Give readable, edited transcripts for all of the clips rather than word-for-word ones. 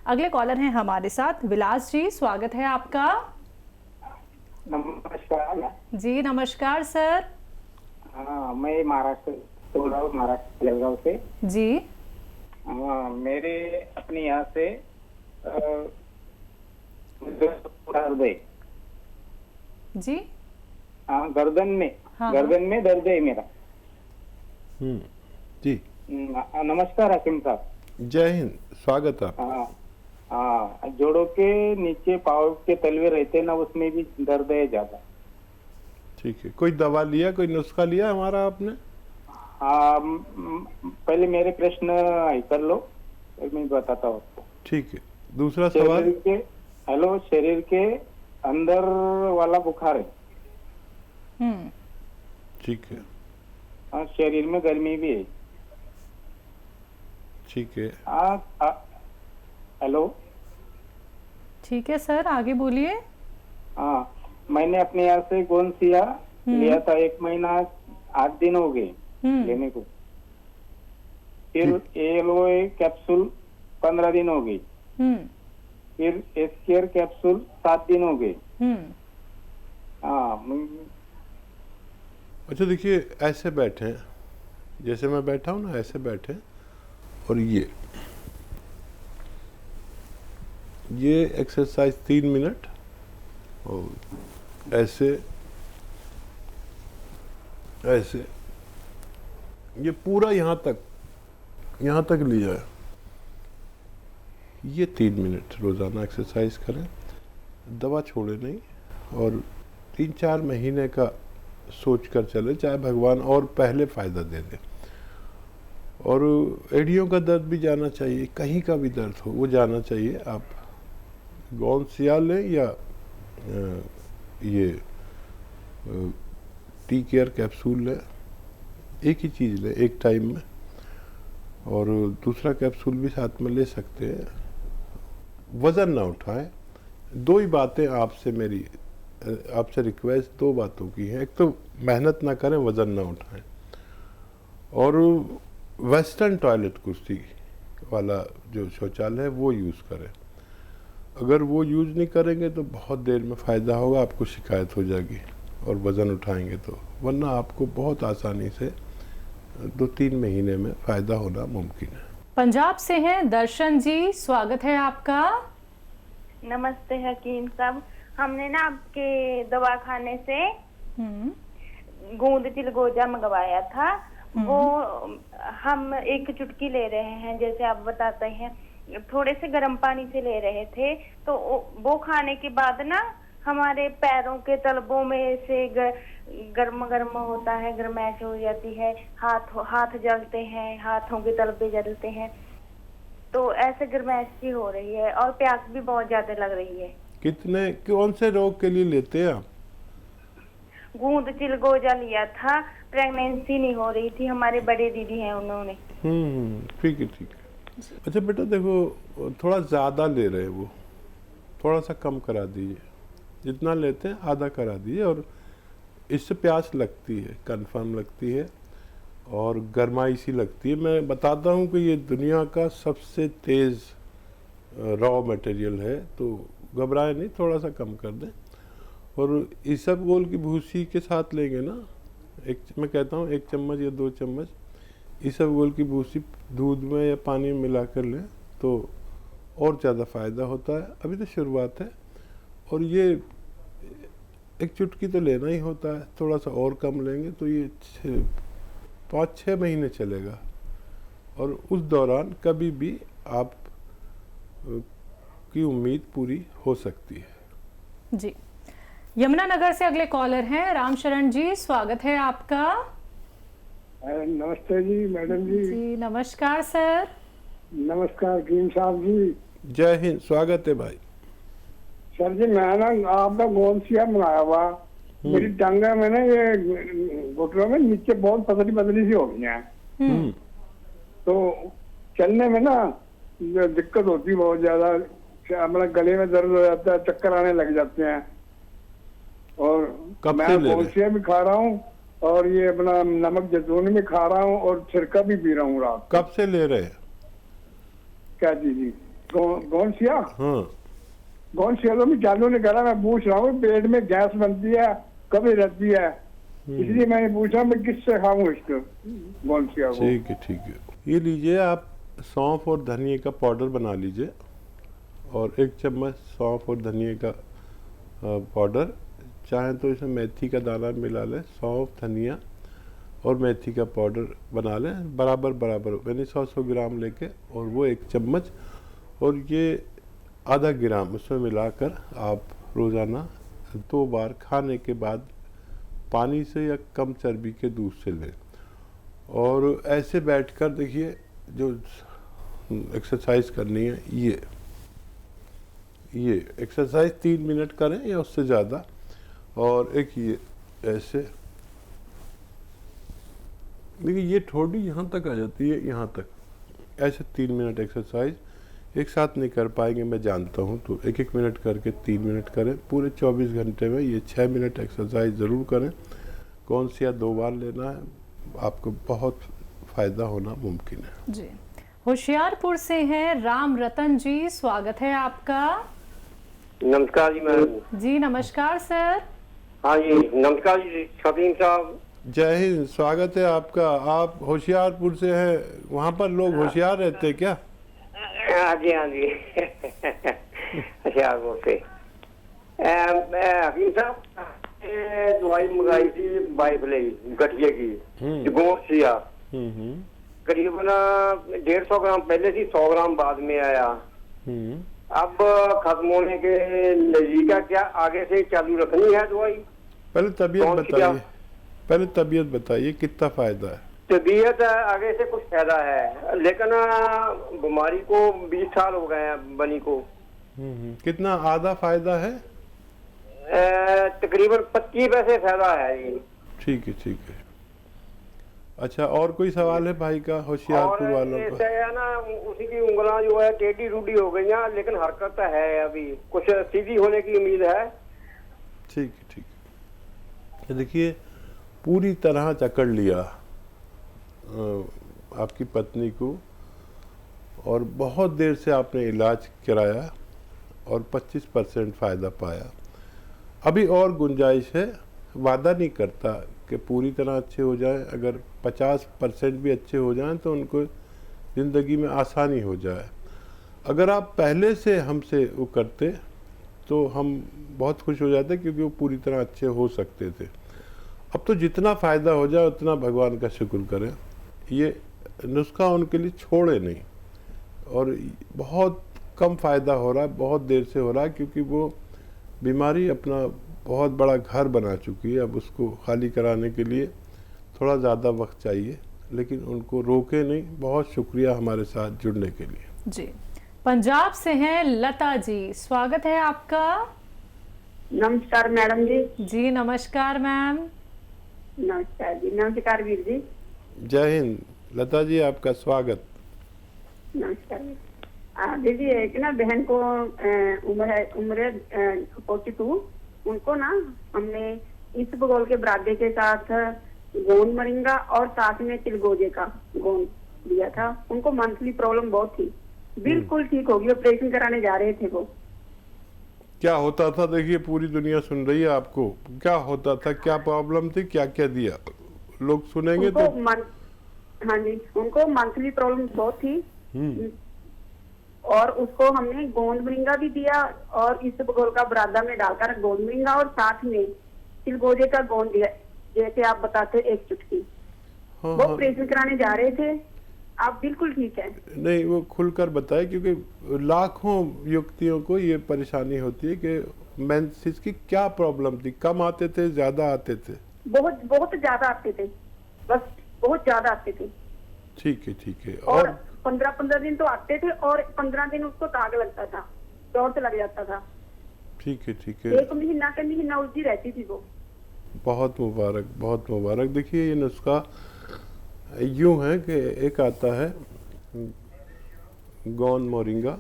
अगले कॉलर हैं हमारे साथ विलास जी, स्वागत है आपका। नमस्कार जी नमस्कार सर। हाँ, मैं महाराष्ट्र बोल रहा हूँ, महाराष्ट्र जलगांव से जी। हाँ, मेरे अपने यहाँ से हृदय जी। हाँ, गर्दन में हाँ, गर्दन में दर्द है मेरा। जी नमस्कार हकीम साहब। जय हिंद, स्वागत है आपका। हाँ हाँ, जोड़ों के नीचे पाँव के तलवे रहते हैं ना, उसमें भी दर्द है ज्यादा। ठीक है, कोई दवा लिया, कोई नुस्खा लिया हमारा आपने? हाँ, पहले मेरे प्रश्न हल कर लो, फिर मैं बताता हूँ आपको। ठीक है, दूसरा सवाल। शरीर के अंदर वाला बुखार है। ठीक है। हाँ, शरीर में गर्मी भी है। ठीक है। हेलो। ठीक है सर, आगे बोलिए। हाँ, मैंने अपने यहाँ से गोंसिया लिया था, 1 महीना 8 दिन हो गए लेने को। फिर एलोए कैप्सूल 15 दिन हो गई। फिर एस्केयर कैप्सूल 7 दिन हो गए। हाँ। अच्छा देखिए, ऐसे बैठे, जैसे मैं बैठा हूँ ना, ऐसे बैठे, और ये एक्सरसाइज 3 मिनट, और ऐसे ऐसे ये पूरा यहाँ तक लिया है। ये 3 मिनट रोज़ाना एक्सरसाइज करें, दवा छोड़े नहीं, और 3-4 महीने का सोच कर चले, चाहे भगवान और पहले फ़ायदा दे दे। और एड़ियों का दर्द भी जाना चाहिए, कहीं का भी दर्द हो वो जाना चाहिए। आप गोंसिया लें या ये टी केयर कैप्सूल लें, एक ही चीज़ लें एक टाइम में, और दूसरा कैप्सूल भी साथ में ले सकते हैं। वज़न ना उठाएं। 2 ही बातें आपसे रिक्वेस्ट 2 बातों की है। एक तो मेहनत ना करें, वज़न ना उठाएं, और वेस्टर्न टॉयलेट कुर्सी वाला जो शौचालय है वो यूज़ करें। अगर वो यूज़ नहीं करेंगे तो बहुत देर में फ़ायदा होगा, आपको शिकायत हो जाएगी, और वज़न उठाएंगे तो, वरना आपको बहुत आसानी से 2-3 महीने में फ़ायदा होना मुमकिन है। पंजाब से हैं दर्शन जी, स्वागत है आपका। नमस्ते हकीम साहब, हमने ना आपके दवाखाने से गूंद चिलगोजा मंगवाया था। वो हम 1 चुटकी ले रहे हैं, जैसे आप बताते हैं, थोड़े से गर्म पानी से ले रहे थे, तो वो खाने के बाद ना हमारे पैरों के तलबों में से गर्म होता है, गर्मैश हो जाती है, हाथ जलते हैं, हाथों के तलबे जलते हैं, तो ऐसे गर्मैश सी हो रही है, और प्यास भी बहुत ज्यादा लग रही है। कौन से रोग के लिए लेते हैं आप? गूंद चिलगोजा लिया था, प्रेगनेंसी नहीं हो रही थी, हमारे बड़े दीदी हैं उन्होंने। ठीक है, ठीक है। अच्छा बेटा देखो, थोड़ा ज़्यादा ले रहे हैं वो, थोड़ा सा कम करा दीजिए, जितना लेते हैं आधा करा दीजिए। और इससे प्यास लगती है, कन्फर्म लगती है, और गर्माई सी लगती है। मैं बताता हूँ कि ये दुनिया का सबसे तेज़ रॉ मटेरियल है, तो घबराए नहीं, थोड़ा सा कम कर दें। और इसबगोल की भूसी के साथ लेंगे ना, मैं कहता हूँ 1 चम्मच या 2 चम्मच इसबगोल की भूसी दूध में या पानी में मिला कर लें तो और ज़्यादा फ़ायदा होता है। अभी तो शुरुआत है, और ये 1 चुटकी तो लेना ही होता है, थोड़ा सा और कम लेंगे तो ये 5-6 महीने चलेगा, और उस दौरान कभी भी आप की उम्मीद पूरी हो सकती है। जी। यमुनानगर से अगले कॉलर हैं रामशरण जी, स्वागत है आपका। नमस्ते जी मैडम जी। जी नमस्कार सर। नमस्कार हकीम साहब जी। जय हिंद, स्वागत है भाई। सर जी, मैं ना आपका गोंसिया मंगाया हुआ, मेरी टांगे में ना ये घुटनों में नीचे बहुत पतली सी हो गई है, तो चलने में ना दिक्कत होती है बहुत ज्यादा, अपना गले में दर्द हो जाता है, चक्कर आने लग जाते हैं। और मैं गोंसिया भी खा रहा हूँ, और ये अपना नमक जैतून भी खा रहा हूँ, और छिरका भी पी रहा हूँ रात। कब से ले रहे हैं? क्या जी? गोंसिया हाँ गोंसिया तो मैं जानू ने करा, मैं पूछ रहा हूँ पेट में गैस बनती है कभी रहती है, इसलिए मैंने पूछा मैं किससे खाऊं इसको गोंसिया को। ठीक है, ये लीजिए आप सौंफ और धनिए का पाउडर बना लीजिए, और 1 चम्मच सौंफ और धनिए का पाउडर, चाहे तो इसमें मेथी का दाना मिला लें, सौंफ धनिया और मेथी का पाउडर बना लें बराबर बराबर, यानी 100 ग्राम लेके, और वो 1 चम्मच और ये आधा ग्राम उसमें मिलाकर आप रोज़ाना 2 बार खाने के बाद पानी से या कम चर्बी के दूध से लें। और ऐसे बैठकर देखिए जो एक्सरसाइज करनी है, ये एक्सरसाइज 3 मिनट करें या उससे ज़्यादा, और एक ये ऐसे देखिए ये ठोड़ी यहाँ तक आ जाती है, यहाँ तक, ऐसे 3 मिनट एक्सरसाइज एक साथ नहीं कर पाएंगे मैं जानता हूँ, तो 1-1 मिनट करके 3 मिनट करें पूरे 24 घंटे में। ये 6 मिनट एक्सरसाइज ज़रूर करें। गोंसिया 2 बार लेना है, आपको बहुत फ़ायदा होना मुमकिन है जी। होशियारपुर से हैं राम रतन जी, स्वागत है आपका। नमस्कार जी मैम। जी नमस्कार सर। हाँ जी नमस्कार जी शफीम साहब। जय हिंद, स्वागत है आपका। आप होशियारपुर से हैं, वहाँ पर लोग होशियार रहते हैं क्या? हाँ जी होशियारपुर से। हकीम साहब दवाई मंगाई थी वाइफ ले गठिए की, गोंसिया, करीबन 150 ग्राम पहले थी, 100 ग्राम बाद में आया। अब खत्म होने के नजदीक है, क्या आगे से चालू रखनी है दवाई? पहले तबीयत बताइए कितना फायदा है? तबीयत आगे से कुछ फायदा है, लेकिन बीमारी को 20 साल हो गए हैं बनी को। कितना आधा फायदा है? तकरीबन 25 पैसे फायदा है जी। ठीक है। अच्छा, और कोई सवाल है भाई का होशियारपुर वालों का? है ना, उसी की उंगलियां जो है टेढ़ी रूढ़ी हो गई हैं, लेकिन हरकत है, अभी कुछ सीधी होने की उम्मीद है। ठीक है। देखिए पूरी तरह जकड़ लिया आपकी पत्नी को, और बहुत देर से आपने इलाज कराया और 25% फ़ायदा पाया। अभी और गुंजाइश है, वादा नहीं करता कि पूरी तरह अच्छे हो जाए, अगर 50% भी अच्छे हो जाएं तो उनको ज़िंदगी में आसानी हो जाए। अगर आप पहले से हमसे वो करते तो हम बहुत खुश हो जाते, क्योंकि वो पूरी तरह अच्छे हो सकते थे। अब तो जितना फ़ायदा हो जाए उतना भगवान का शुक्र करें। ये नुस्खा उनके लिए छोड़े नहीं, और बहुत कम फ़ायदा हो रहा है, बहुत देर से हो रहा है, क्योंकि वो बीमारी अपना बहुत बड़ा घर बना चुकी है। अब उसको खाली कराने के लिए थोड़ा ज़्यादा वक्त चाहिए, लेकिन उनको रोके नहीं। बहुत शुक्रिया हमारे साथ जुड़ने के लिए। जी। पंजाब से हैं लता जी, स्वागत है आपका। नमस्कार मैडम जी। जी नमस्कार मैम। नमस्कार जी। नमस्कार वीर जी। जय हिंद लता जी, आपका स्वागत। नमस्कार दीदी। एक ना बहन को उम्र 42, उनको ना हमने इस बगोल के बरादे के साथ गोंद मरिंगा और साथ में चिलगोजे का गोंद दिया था। उनको मंथली प्रॉब्लम बहुत थी, बिल्कुल ठीक होगी, ऑपरेशन कराने जा रहे थे वो। क्या होता था? देखिए पूरी दुनिया सुन रही है आपको। क्या होता था, क्या प्रॉब्लम थी, क्या क्या दिया, लोग सुनेंगे तो। हाँ जी, उनको मंथली प्रॉब्लम बहुत थी, और उसको हमने गोंद मरिंगा भी दिया, और इस बगोल का बरादा में डालकर गोंद मरिंगा और साथ में चिलगोजे का गोंद दिया, जैसे आप बताते 1 चुटकी। वो ऑपरेशन कराने जा रहे थे, आप बिल्कुल ठीक है। नहीं, वो खुलकर बताए, क्योंकि लाखों युवतियों को ये परेशानी होती है कि मेंसेस की क्या प्रॉब्लम थी, कम आते थे, ज्यादा आते थे? बहुत ज्यादा आते थे, बस बहुत ज्यादा आते थे। ठीक है। और 15 दिन तो आते थे, और 15 दिन उसको ताग लगता था, दौड़ से लग जाता था। ठीक है। 1 महीना के महीना उलझी रहती थी वो। बहुत मुबारक, बहुत मुबारक। देखिए ये नुस्खा यूं है कि एक आता है गोंद मोरिंगा,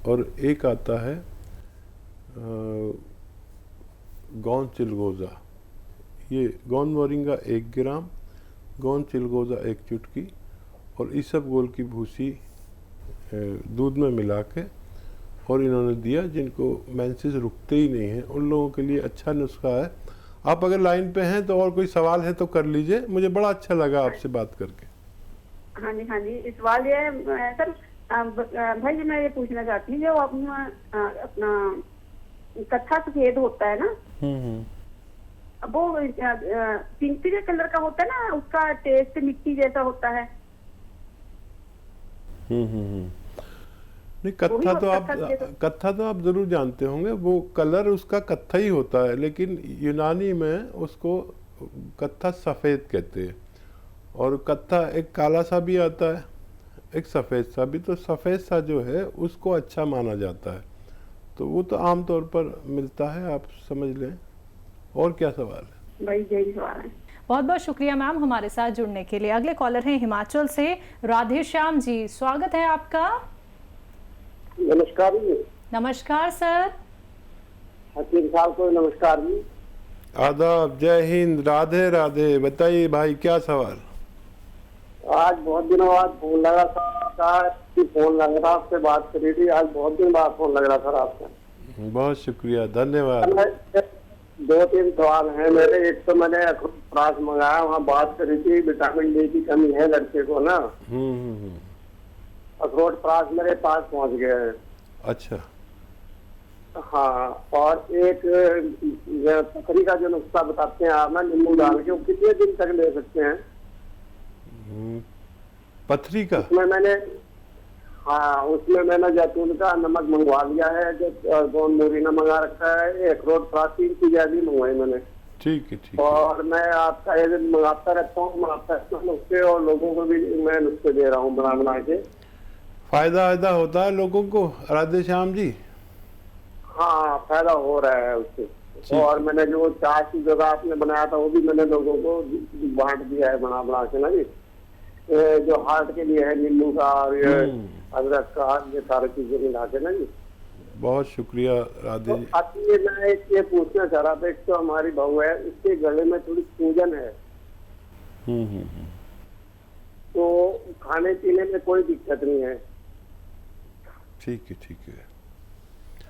और एक आता है गोंद चिलगोज़ा। ये गोंद मोरिंगा 1 ग्राम, गोंद चिलगोज़ा 1 चुटकी, और इसबगोल की भूसी दूध में मिला के और इन्होंने दिया। जिनको मेंसेस रुकते ही नहीं हैं उन लोगों के लिए अच्छा नुस्खा है। आप अगर लाइन पे हैं तो और कोई सवाल है तो कर लीजिए। मुझे बड़ा अच्छा लगा आपसे बात करके। हाँ जी, इस सवाल ये है सर, भाई जी मैं ये पूछना चाहती हूँ, जो अपना कत्था सफेद होता है ना, वो पिंक के कलर का होता है ना, उसका टेस्ट मिट्टी जैसा होता है। नहीं, कत्था तो आप जरूर जानते होंगे। वो कलर उसका कत्था ही होता है, लेकिन यूनानी में उसको कत्था सफ़ेद कहते हैं। और कत्था एक काला सा भी आता है, एक सफ़ेद सा भी। तो सफ़ेद सा जो है उसको अच्छा माना जाता है, तो वो तो आमतौर पर मिलता है, आप समझ लें। और क्या सवाल है? भाई यही सवाल है। बहुत बहुत शुक्रिया मैम हमारे साथ जुड़ने के लिए। अगले कॉलर हैं हिमाचल से राधे श्याम जी, स्वागत है आपका। नमस्कार जी। नमस्कार सर। हकीम साहब को नमस्कार जी। आदाब, जय हिंद, राधे राधे। बताइए भाई, क्या सवाल? आज बहुत दिनों बाद फोन लगा था, फोन लग रहा, आपसे बात करी थी। आज बहुत दिन बाद फोन लग रहा था आपका। बहुत शुक्रिया, धन्यवाद। 2-3 सवाल हैं मेरे। एक तो मैंने अखरोट प्राश मंगाया, वहाँ बात करी थी विटामिन डी की कमी है लड़के को ना। अखरोट प्राश मेरे पास पहुँच गया है। अच्छा। हाँ, और एक पथरी का जो नुस्खा बताते हैं आप ना, नींबू डाल के, वो कितने दिन तक ले सकते हैं? पथरी का? उसमें मैंने जैतून का नमक मंगवा लिया है, जो गोंद मोरिना मंगा रखा है, अखरोट प्राश, 3 चीजें भी मंगवाई मैंने। ठीक है। और मैं आपका ये मंगाता रहता हूँ नुस्खे, और लोगों को भी मैं नुस्खे दे रहा हूँ बना के। फायदा होता है लोगों को राधे श्याम जी? हाँ, फायदा हो रहा है उससे। और मैंने जो चाय की जगह आपने बनाया था, वो भी मैंने लोगों को बांट दिया है बना के ना जी। जो हार्ट के लिए है, नींबू का और ये अदरक का, ये सारी चीजें मिला के ना जी। बहुत शुक्रिया राधे जी। अब मैं ये पूछना चाह रहा था, एक तो हमारी बहू है, उसके गले में थोड़ी सूजन है। तो खाने पीने में कोई दिक्कत नहीं है। ठीक है।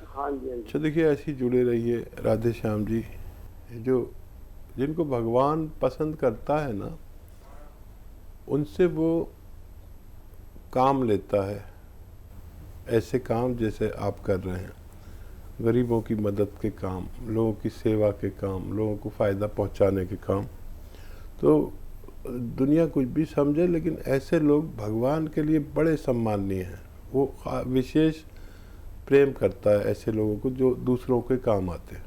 हाँ जी। अच्छा, देखिए ऐसे ही जुड़े रहिए राधे श्याम जी। जिनको भगवान पसंद करता है ना, उनसे वो काम लेता है। ऐसे काम जैसे आप कर रहे हैं, गरीबों की मदद के काम, लोगों की सेवा के काम, लोगों को फ़ायदा पहुंचाने के काम। तो दुनिया कुछ भी समझे, लेकिन ऐसे लोग भगवान के लिए बड़े सम्माननीय हैं। वो विशेष प्रेम करता है ऐसे लोगों को जो दूसरों के काम आते हैं।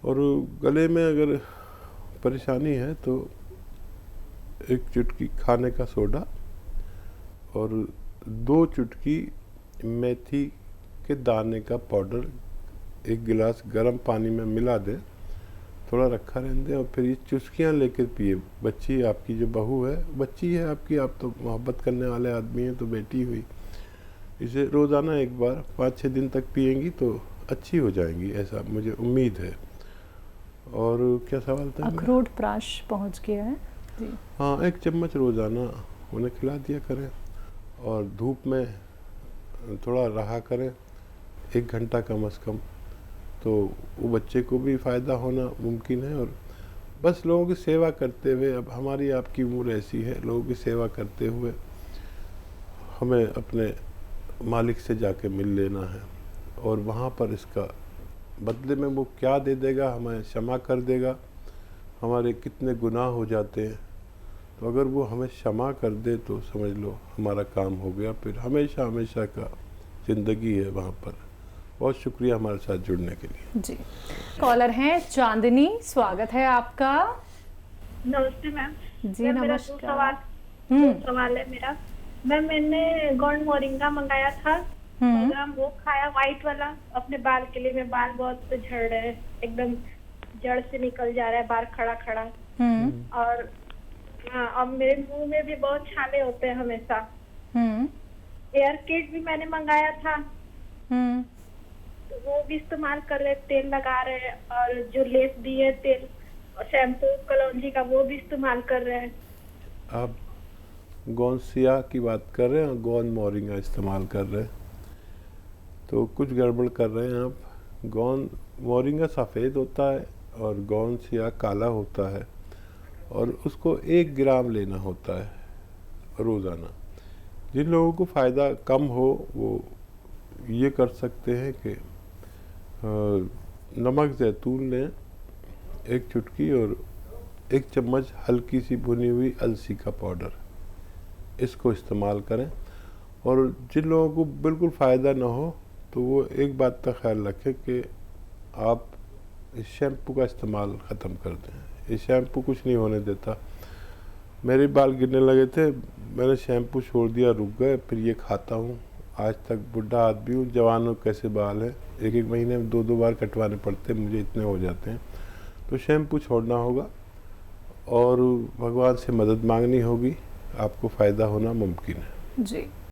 और गले में अगर परेशानी है तो एक चुटकी खाने का सोडा और 2 चुटकी मेथी के दाने का पाउडर 1 गिलास गर्म पानी में मिला दे, थोड़ा रखा रहने दें, और फिर ये चुस्कियाँ लेकर पिए। बच्ची आपकी जो बहू है, बच्ची है आपकी, आप तो मोहब्बत करने वाले आदमी हैं, तो बेटी हुई। इसे रोज़ाना 1 बार 5-6 दिन तक पिएंगी तो अच्छी हो जाएंगी, ऐसा मुझे उम्मीद है। और क्या सवाल था? अखरोट प्राश पहुंच गया है जी। हाँ, 1 चम्मच रोज़ाना उन्हें खिला दिया करें, और धूप में थोड़ा रहा करें 1 घंटा कम से कम, तो वो बच्चे को भी फ़ायदा होना मुमकिन है। और बस लोगों की सेवा करते हुए, अब हमारी आपकी उम्र ऐसी है, लोगों की सेवा करते हुए हमें अपने मालिक से जाके मिल लेना है, और वहाँ पर इसका बदले में वो क्या दे देगा, हमें क्षमा कर देगा। हमारे कितने गुनाह हो जाते हैं, तो अगर वो हमें क्षमा कर दे तो समझ लो हमारा काम हो गया। फिर हमेशा हमेशा का ज़िंदगी है वहाँ पर। बहुत शुक्रिया हमारे साथ जुड़ने के लिए जी। कॉलर हैं चांदनी, स्वागत है आपका। नमस्ते मैम जी नमस्कार। सवाल है मेरा। मैंने गोंड मोरिंगा मंगाया था, और वो खाया व्हाइट वाला अपने बाल के लिए। मेरे बाल बहुत झड़ रहे हैं, एकदम जड़ से निकल जा रहा है बाल खड़ा। और अब मेरे मुंह में भी बहुत छाले होते हैं हमेशा। एयर किट भी मैंने मंगाया था, तो वो भी इस्तेमाल कर रहे, तेल लगा रहे, और जो लेप दिए तेल, शैम्पू कलौंजी का, वो भी इस्तेमाल कर रहे हैं। आप गोंसिया की बात कर रहे हैं और गोंद मोरिंगा इस्तेमाल कर रहे हैं, तो कुछ गड़बड़ कर रहे हैं आप। गोंद मोरिंगा सफ़ेद होता है और गोंसिया काला होता है, और उसको 1 ग्राम लेना होता है रोज़ाना। जिन लोगों को फ़ायदा कम हो वो ये कर सकते हैं कि नमक ज़ैतून लें 1 चुटकी और 1 चम्मच हल्की सी भुनी हुई अलसी का पाउडर, इसको इस्तेमाल करें। और जिन लोगों को बिल्कुल फ़ायदा ना हो तो वो एक बात का ख्याल रखें कि आप इस शैम्पू का इस्तेमाल ख़त्म कर दें। ये शैम्पू कुछ नहीं होने देता। मेरे बाल गिरने लगे थे, मैंने शैम्पू छोड़ दिया, रुक गए, फिर ये खाता हूँ। आज तक बुढ़ा आदमी हूँ, जवानों कैसे बाल हैं, 1-1 महीने में 2-2 बार कटवाने पड़ते हैं, मुझे इतने हो जाते हैं। तो शैम्पू छोड़ना होगा और भगवान से मदद मांगनी होगी, आपको फ़ायदा होना मुमकिन है। जी।